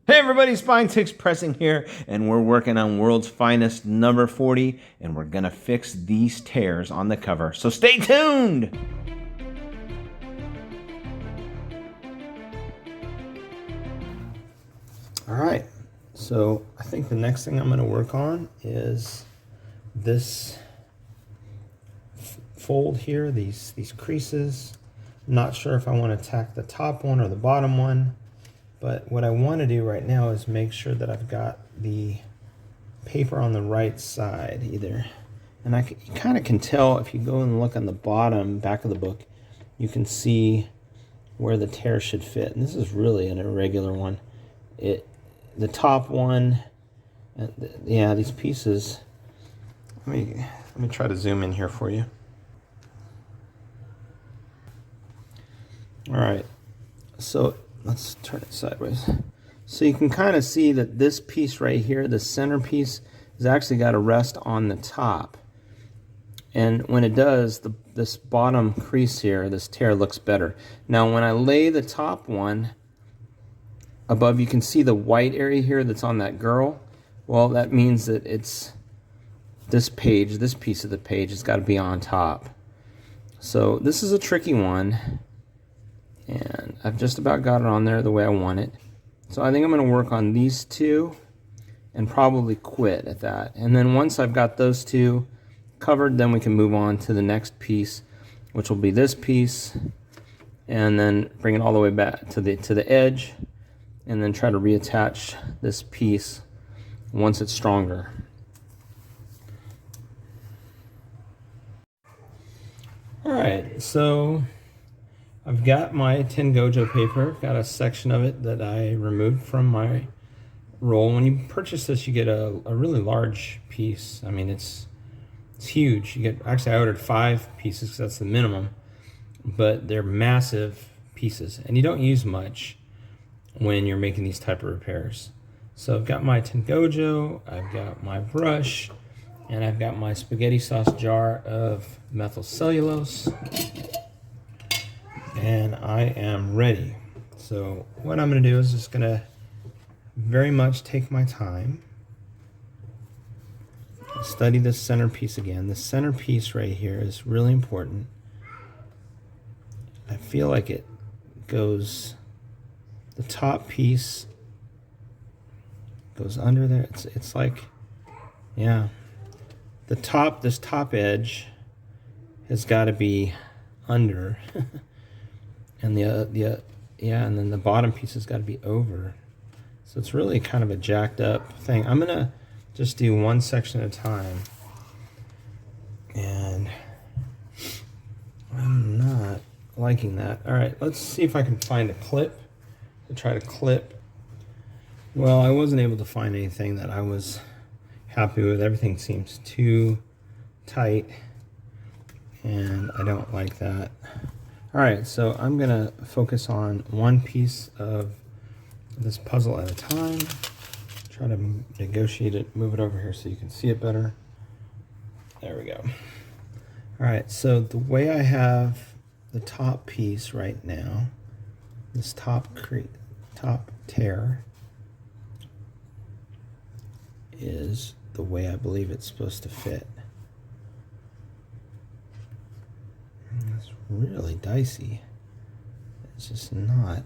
Hey everybody, Spine Ticks Pressing here, and we're working on World's Finest number 40, and we're gonna fix these tears on the cover, so stay tuned! Alright, so I think the next thing I'm gonna work on is this fold here, these creases. I'm not sure if I want to tack the top one or the bottom one. But what I want to do right now is make sure that I've got the paper on the right side either. And you kind of can tell if you go and look on the bottom, back of the book, you can see where the tear should fit. And this is really an irregular one. The top one, yeah, these pieces. Let me try to zoom in here for you. All right, so let's turn it sideways. So you can kind of see that this piece right here, the center piece, has actually got to rest on the top. And when it does, this bottom crease here, this tear looks better. Now when I lay the top one above, you can see the white area here that's on that girl. Well, that means that it's this page, this piece of the page has got to be on top. So this is a tricky one. And I've just about got it on there the way I want it. So I think I'm going to work on these two and probably quit at that. And then once I've got those two covered, then we can move on to the next piece, which will be this piece, and then bring it all the way back to the edge, and then try to reattach this piece once it's stronger. All right, so I've got my Tin Gojo paper, got a section of it that I removed from my roll. When you purchase this, you get a really large piece. I mean, it's huge. You get, actually I ordered 5 pieces because that's the minimum, but they're massive pieces and you don't use much when you're making these type of repairs. So I've got my Tin Gojo, I've got my brush, and I've got my spaghetti sauce jar of methyl cellulose. And I am ready. So what I'm going to do is just going to very much take my time, study this centerpiece again. The centerpiece right here is really important. I feel like it goes, the top piece goes under there. It's like, yeah, the top, this top edge has got to be under. And yeah, and then the bottom piece has got to be over. So it's really kind of a jacked up thing. I'm gonna just do one section at a time. And I'm not liking that. All right, let's see if I can find a clip to try to clip. Well, I wasn't able to find anything that I was happy with. Everything seems too tight, and I don't like that. All right, so I'm gonna focus on one piece of this puzzle at a time. Try to negotiate it, move it over here so you can see it better. There we go. All right, so the way I have the top piece right now, this top tear, is the way I believe it's supposed to fit. It's really dicey. It's just not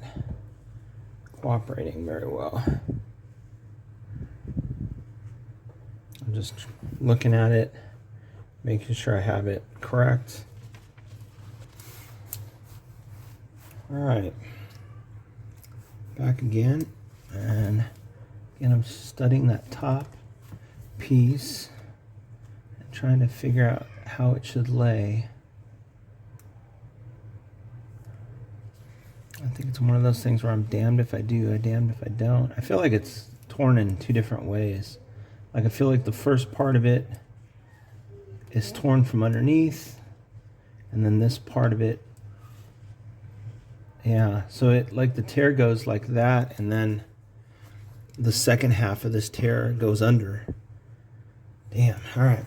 cooperating very well. I'm just looking at it, making sure I have it correct. All right, back again, and again I'm studying that top piece and trying to figure out how it should lay. I think it's one of those things where I'm damned if I do, I'm damned if I don't. I feel like it's torn in 2 different ways. Like I feel like the first part of it is torn from underneath, and then this part of it, yeah, so it, like the tear goes like that, and then the second half of this tear goes under. Damn, all right.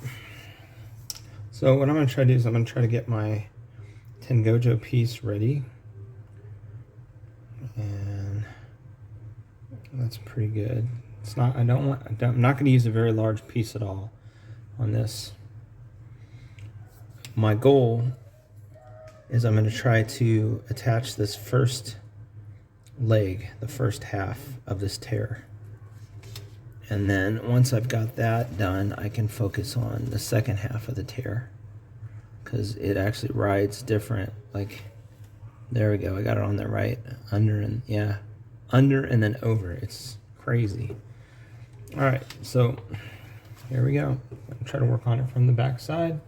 So what I'm gonna try to do is I'm gonna try to get my Tin Gojo piece ready. And That's pretty good. It's not. I'm not going to use a very large piece at all on this. My goal is I'm going to try to attach this first leg, the first half of this tear. And then once I've got that done, I can focus on the second half of the tear, because it actually rides different. Like, there we go. I got it on there right. Under and, yeah, under and then over. It's crazy. All right, so here we go. I'm try to work on it from the back side.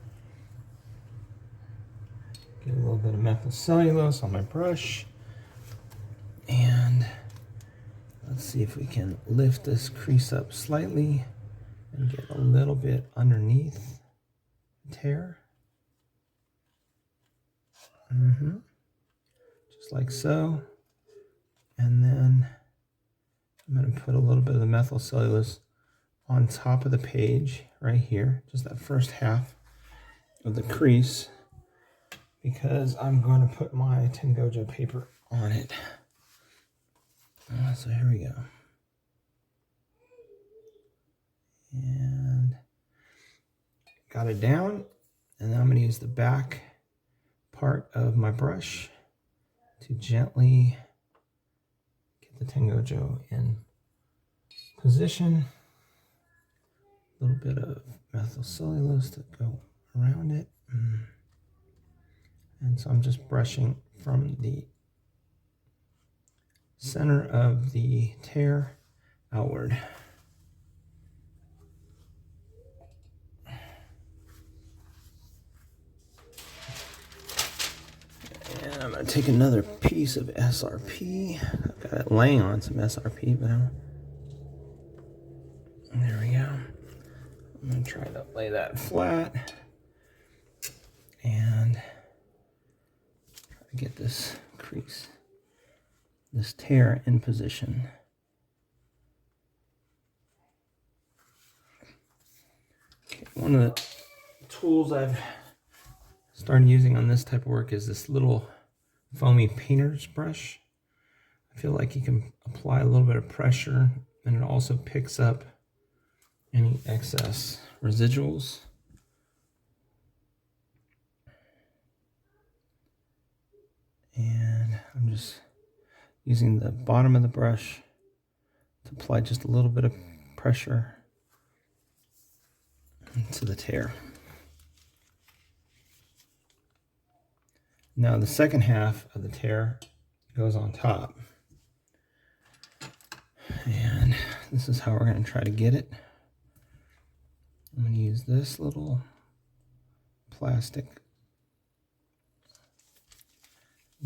Get a little bit of methyl cellulose on my brush. And let's see if we can lift this crease up slightly and get a little bit underneath the tear. Just like so. And then I'm going to put a little bit of the methyl cellulose on top of the page right here, just that first half of the crease, because I'm going to put my Tengojo paper on it. So here we go. And got it down, and then I'm going to use the back part of my brush to gently get the Tengojo in position. A little bit of methyl cellulose to go around it. And so I'm just brushing from the center of the tear outward. And I'm going to take another piece of SRP. I've got it laying on some SRP, but there we go. I'm going to try to lay that flat and try to get this crease, this tear in position. Okay, one of the tools I've started using on this type of work is this little foamy painter's brush. I feel like you can apply a little bit of pressure, and it also picks up any excess residuals. And I'm just using the bottom of the brush to apply just a little bit of pressure to the tear. Now the second half of the tear goes on top. And this is how we're going to try to get it. I'm going to use this little plastic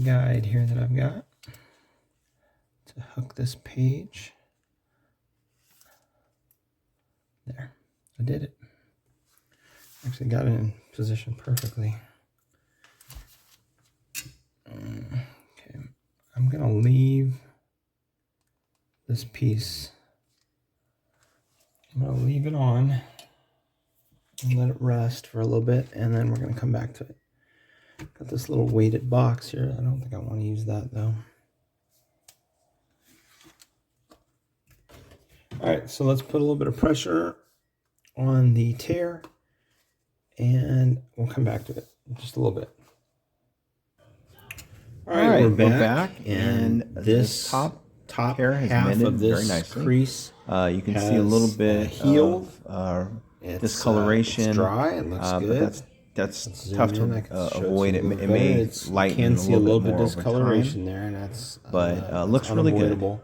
guide here that I've got to hook this page. There, I did it. Actually got it in position perfectly. Okay, I'm going to leave this piece. I'm going to leave it on and let it rest for a little bit, and then we're going to come back to it. Got this little weighted box here. I don't think I want to use that though. All right, so let's put a little bit of pressure on the tear, and we'll come back to it in just a little bit. All right, we're back, and this top hair has half mended of this very nicely. Crease you can see a little bit healed. of discoloration. It's dry. It looks good. But that's tough to avoid. It may lighten you can see a little bit more of discoloration over time, there, and that's looks really good.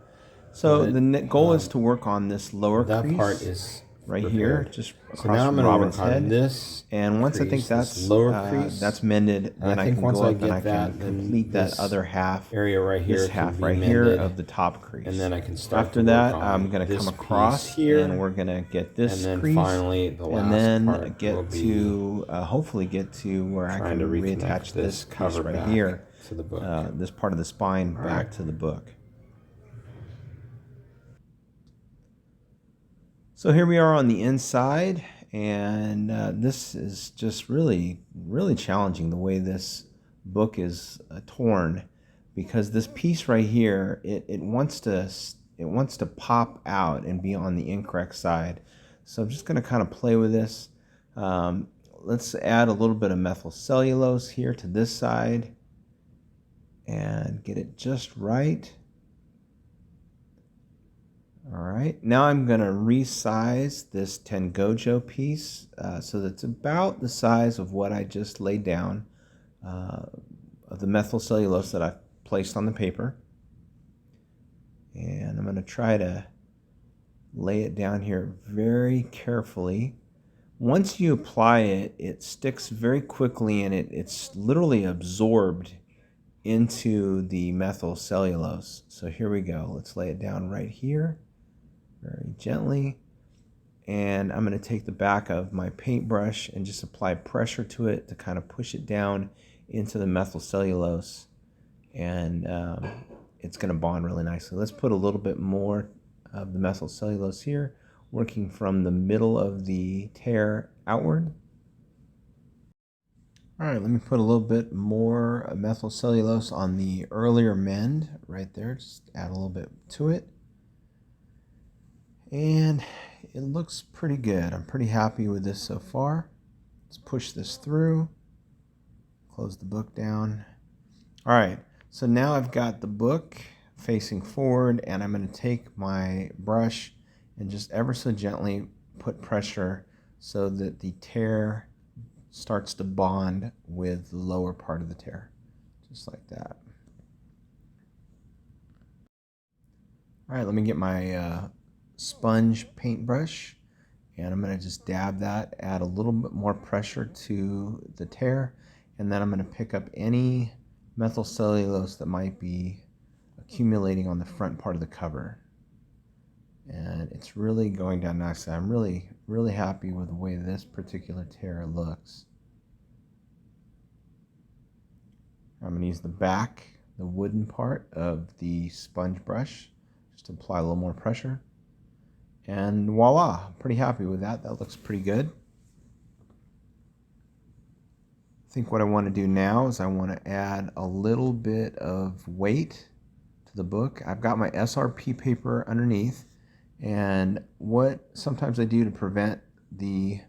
So the goal is to work on this lower that crease. Part is right prepared. Here, just so across now I'm from Robin's work on head. This and once crease, I think that's lower crease, that's mended, then I can go up and I can complete that other half area right here. This half right here of the top crease. And then I can start. After that, I'm going to come across here, and we're going to get this and then crease, finally the last and then part get to hopefully get to where I can reattach this cover right here to the book. This part of the spine back to the book. So here we are on the inside, and this is just really challenging the way this book is torn, because this piece right here, it wants to wants to pop out and be on the incorrect side. So I'm just going to kind of play with this. Let's add a little bit of methyl cellulose here to this side and get it just right. All right, now I'm going to resize this Tengojo piece so that it's about the size of what I just laid down of the methyl cellulose that I've placed on the paper. And I'm going to try to lay it down here very carefully. Once you apply it, it sticks very quickly and it's literally absorbed into the methyl cellulose. So here we go. Let's lay it down right here very gently. And I'm going to take the back of my paintbrush and just apply pressure to it to kind of push it down into the methyl cellulose. And it's going to bond really nicely. Let's put a little bit more of the methyl cellulose here, working from the middle of the tear outward. All right, let me put a little bit more methyl cellulose on the earlier mend right there. Just add a little bit to it. And it looks pretty good. I'm pretty happy with this so far. Let's push this through. Close the book down. All right, so now I've got the book facing forward, and I'm going to take my brush and just ever so gently put pressure so that the tear starts to bond with the lower part of the tear, just like that. All right, let me get my sponge paintbrush, and I'm going to just dab that, add a little bit more pressure to the tear, and then I'm going to pick up any methyl cellulose that might be accumulating on the front part of the cover. And it's really going down nicely. I'm really happy with the way this particular tear looks. I'm going to use the back, the wooden part of the sponge brush, just to apply a little more pressure. And voila, I'm pretty happy with that. That looks pretty good. I think what I want to do now is I want to add a little bit of weight to the book. I've got my SRP paper underneath, and what sometimes I do to prevent the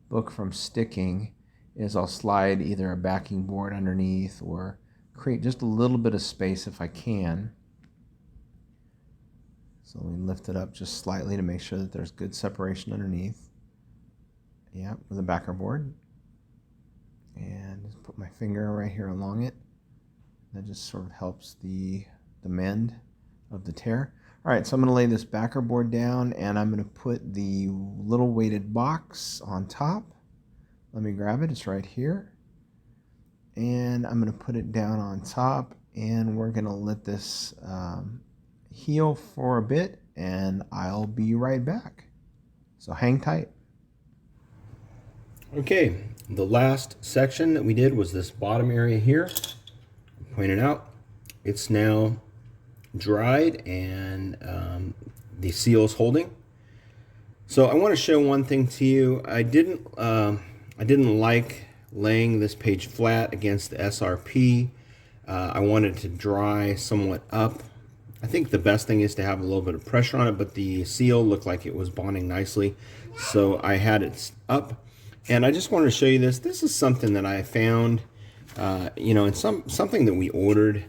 book from sticking is I'll slide either a backing board underneath or create just a little bit of space if I can. So we lift it up just slightly to make sure that there's good separation underneath. Yeah, with a backer board. And just put my finger right here along it. That just sort of helps the mend of the tear. All right, so I'm going to lay this backer board down, and I'm going to put the little weighted box on top. Let me grab it. It's right here. And I'm going to put it down on top, and we're going to let this heal for a bit, and I'll be right back. So hang tight. Okay, the last section that we did was this bottom area here. Pointed out, it's now dried and the seal is holding. So I want to show one thing to you. I didn't like laying this page flat against the SRP. I wanted to dry somewhat up. I think the best thing is to have a little bit of pressure on it, but the seal looked like it was bonding nicely, so I had it up. And I just wanted to show you this. This is something that I found, in something that we ordered,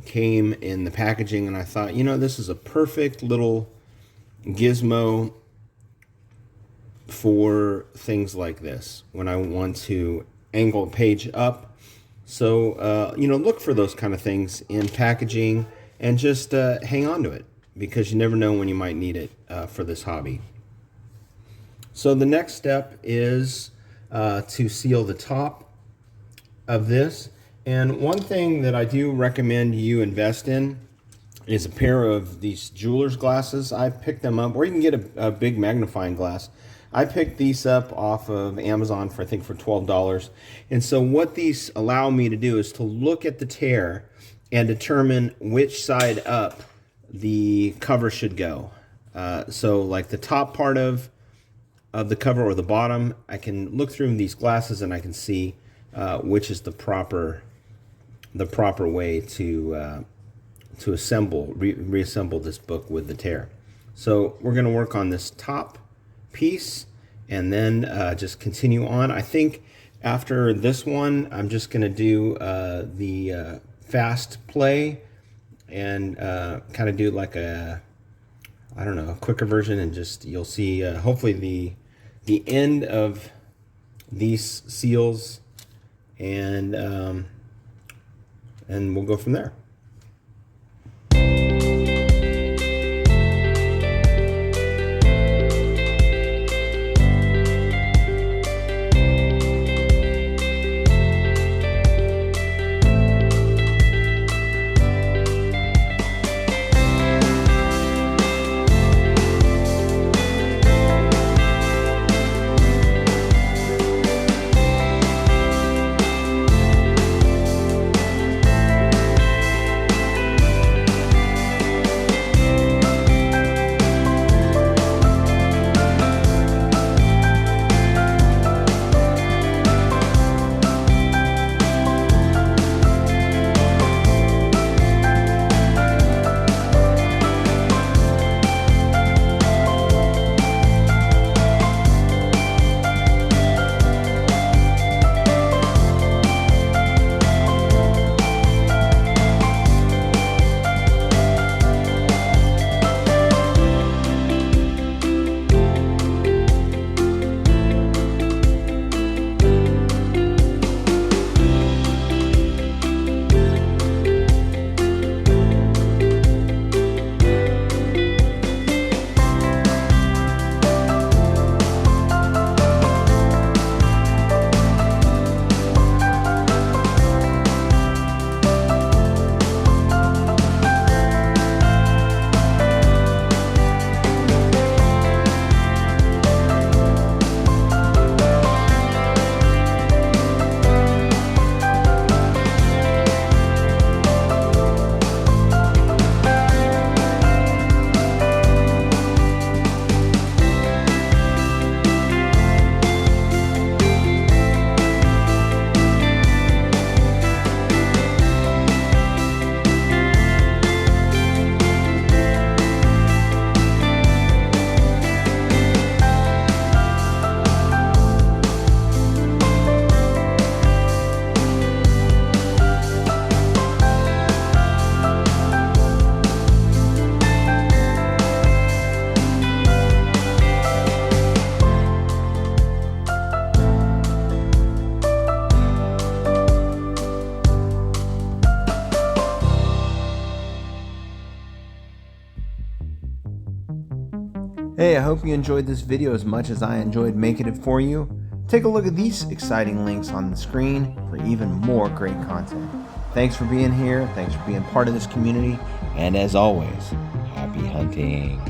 came in the packaging, and I thought, this is a perfect little gizmo for things like this when I want to angle a page up. So, look for those kind of things in packaging and just hang on to it, because you never know when you might need it for this hobby. So the next step is to seal the top of this. And one thing that I do recommend you invest in is a pair of these jeweler's glasses. I picked them up, or you can get a big magnifying glass. I picked these up off of Amazon for, I think, for $12. And so what these allow me to do is to look at the tear and determine which side up the cover should go. So like the top part of the cover or the bottom, I can look through these glasses and I can see which is the proper way to to reassemble this book with the tear. So we're going to work on this top piece and then just continue on. I think after this one, I'm just going to do the fast play and kind of do like a, I don't know, a quicker version, and just you'll see hopefully the end of these seals, and we'll go from there. Hey, I hope you enjoyed this video as much as I enjoyed making it for you. Take a look at these exciting links on the screen for even more great content. Thanks for being here, thanks for being part of this community, and as always, happy hunting.